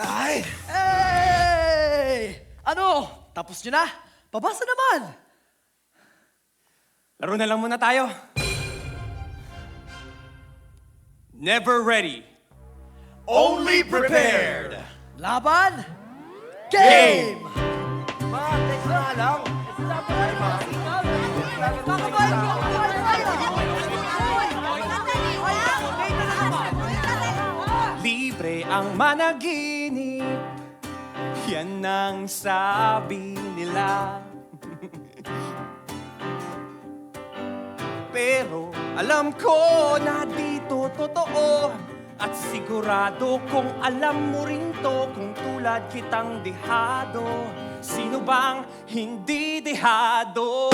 Ay! Hey! Ano? Tapos nyo na? Pabasa naman! Laro na lang muna tayo. Never ready. Only prepared. Laban? Game! Libre ang managinip. Yan ang sabi nila. Pero alam ko na dito totoo. At sigurado kung alam mo rin to, kung tulad kitang dehado, sino bang hindi dehado?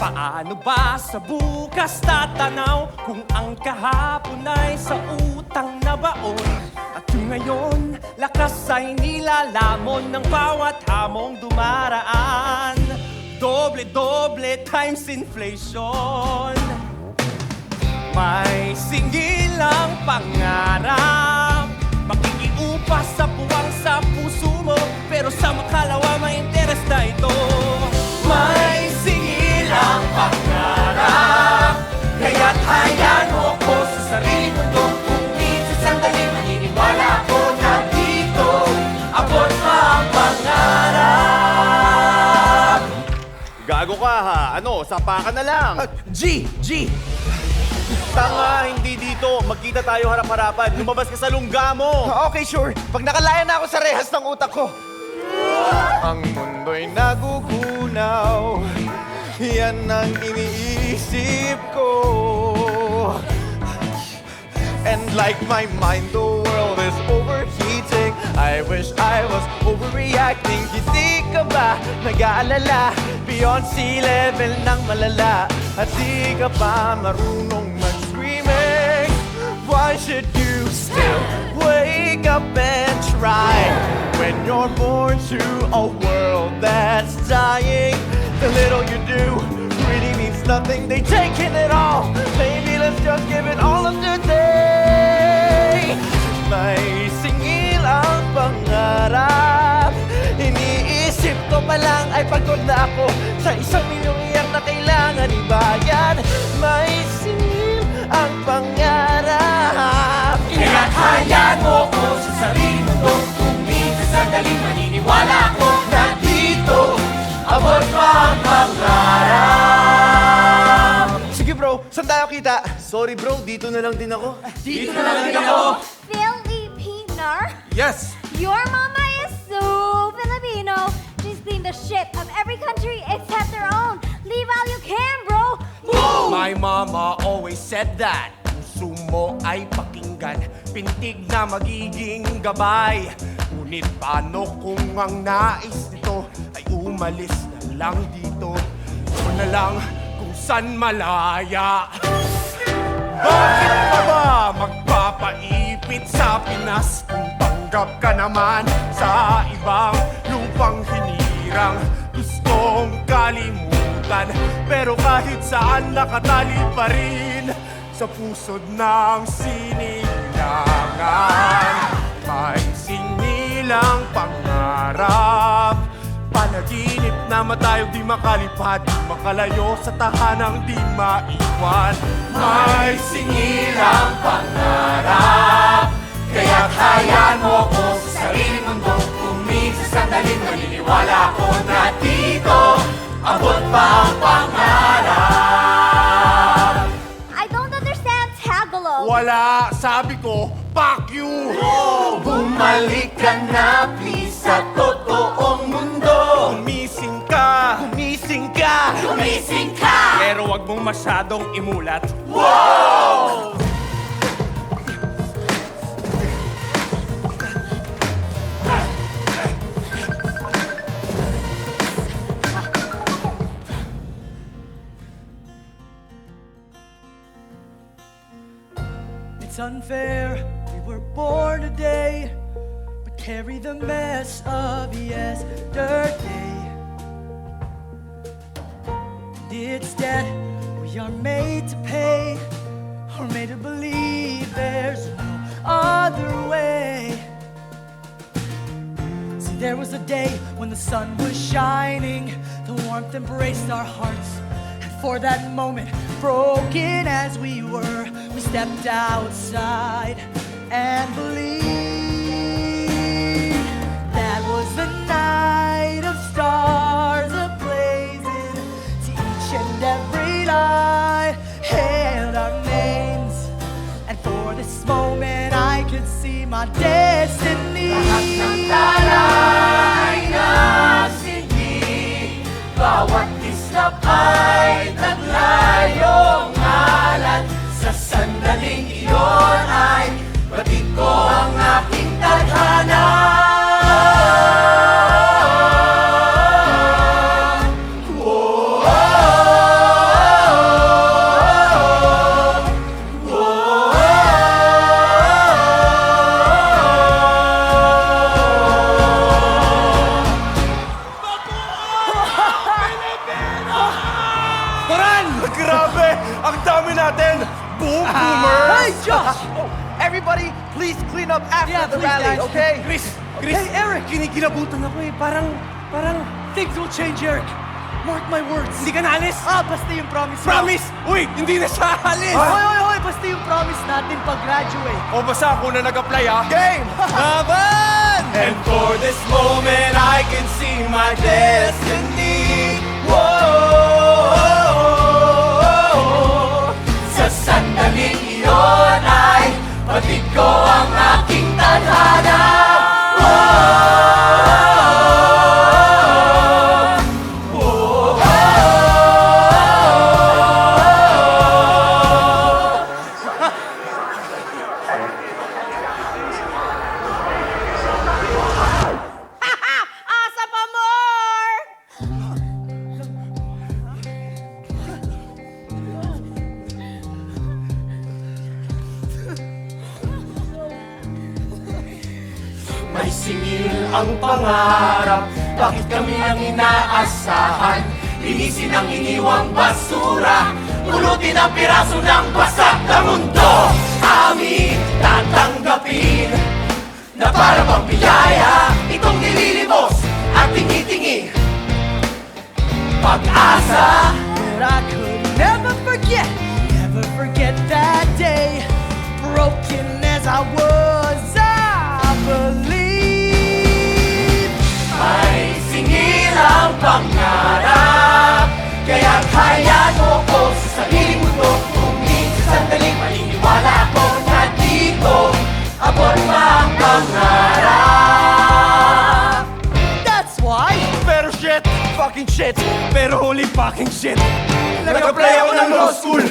Paano ba sa bukas tatanaw kung ang kahapon ay sa utang na baon? At yung ngayon, lakas ay nilalamon ng bawat hamong dumaraan. Doble-doble times inflation. May singilang pangarap, makikiupa sa puwang sa puso mo, pero sa makalawa may interes na ito. May singilang pangarap, kaya't hayaan mo ko sa sarili mo to. Kung minsan sandali maniniwala ako na dito abot pa ang pangarap. Gago ka ha? Ano? Sapa ka na lang. G! Tanga, hindi dito. Magkita tayo harap-harapan. Lumabas ka sa lungga mo. Okay, sure. Pag nakalaya na ako sa rehas ng utak ko. Ang mundo'y nagugunaw. Yan ang iniisip ko. And like my mind, the world is overheating. I wish I was overreacting. Hindi ka ba nag-aalala? Beyond sea level ng malala. At di ka pa marunong mag-screaming. Why should you still wake up and try? When you're born to a world that's dying, the little you do really means nothing. They taking it all. Maybe let's just give it all of today. May singil ang pangarap. Iniisip ko pa lang ay pagod na ako sa 1,000,000 iyak na kailangan ibayan. May singil ang pangarap. Kaya't hayaan mo ko sa sarili mo to. Kung minsan sandaling maniniwala ako na dito abot pa ang pangarap. Sige bro, saan tayo kita? Sorry bro, dito na lang din ako. Dito na lang din ako. Filipino? Yes! Your mama is so Filipino. She's cleaned the shit of every country except their own. Leave all you can, bro. My mama always said that puso mo ay pakinggan, pintig na magiging gabay. Ngunit paano kung ang nais nito ay umalis na lang dito? O na lang kung san malaya. Bakit pa ba magpapaipit sa Pinas kung tanggap ka naman sa ibang lupang hinirang? Gustong kalimutan, pero kahit saan nakatali pa rin sa pusod ng sinilangan. May sinilang pangarap, panaginip na matayog di makalipad, di makalayo sa tahanang di maiwan. May singilang pangarap, kaya't hayaan mo ko sa sarili mundo. Kung minsan sandaling maniniwala ko na dito abot pa ang pangarap. I don't understand Tagalog. Wala, sabi ko, fuck you! Bumalik ka na please sa totoong mundo. Gumising ka! Gumising ka! Gumising ka! Pero wag mong masyadong imulat. It's unfair, we were born today, but carry the mess of yesterday. And instead, we are made to pay, or made to believe there's no other was a day when the sun was shining, the warmth embraced our hearts. And for that moment, broken as we were, we stepped outside and believed that was the night of stars ablazing. To each and every light hailed our names, and for this moment I could see my destiny. Lahat ng tala ay nasigli, bawat islap ay taglayong ngalan. Sa sandaling iyon ay batid ko ang aking tadhana. Grabe! Ang dami natin! Boom, boomers! Hey, Josh! Everybody, please clean up after Yeah, the please, rally, guys. okay? Chris! Hey, Eric! Kinikilabutan ako eh. Parang... Things will change, Eric. Mark my words. Hindi ka naalis? Basta yung promise mo. Promise! Uy! Hindi na siya alis! Hoy! Basta yung promise natin pag-graduate. O basta ako na nag-apply ah. Game! Laban! And for this moment I can see my destiny. Whoa! Sa sandaling iyon ay batid ko ang aking tadhana. Asa pa more? May singil ang pangarap, bakit kami ang inaasahan? Linisin ang iniwang basura, pulutin ang piraso ng wasak na mundo. Aming tatanggapin na para bang biyaya, itong nililimos at tingi-tingi. Pag-asa. But I could never forget that day. Broken as I was, I believe. May singil ang pangarap, kaya kaya mo ko sa sariling mundo. Kung minsan sandaling maniniwala ako na dito abot pa ang pangarap. That's why. Pero shit! Fucking shit! Pero holy fucking shit! Nag-apply ako ng law school!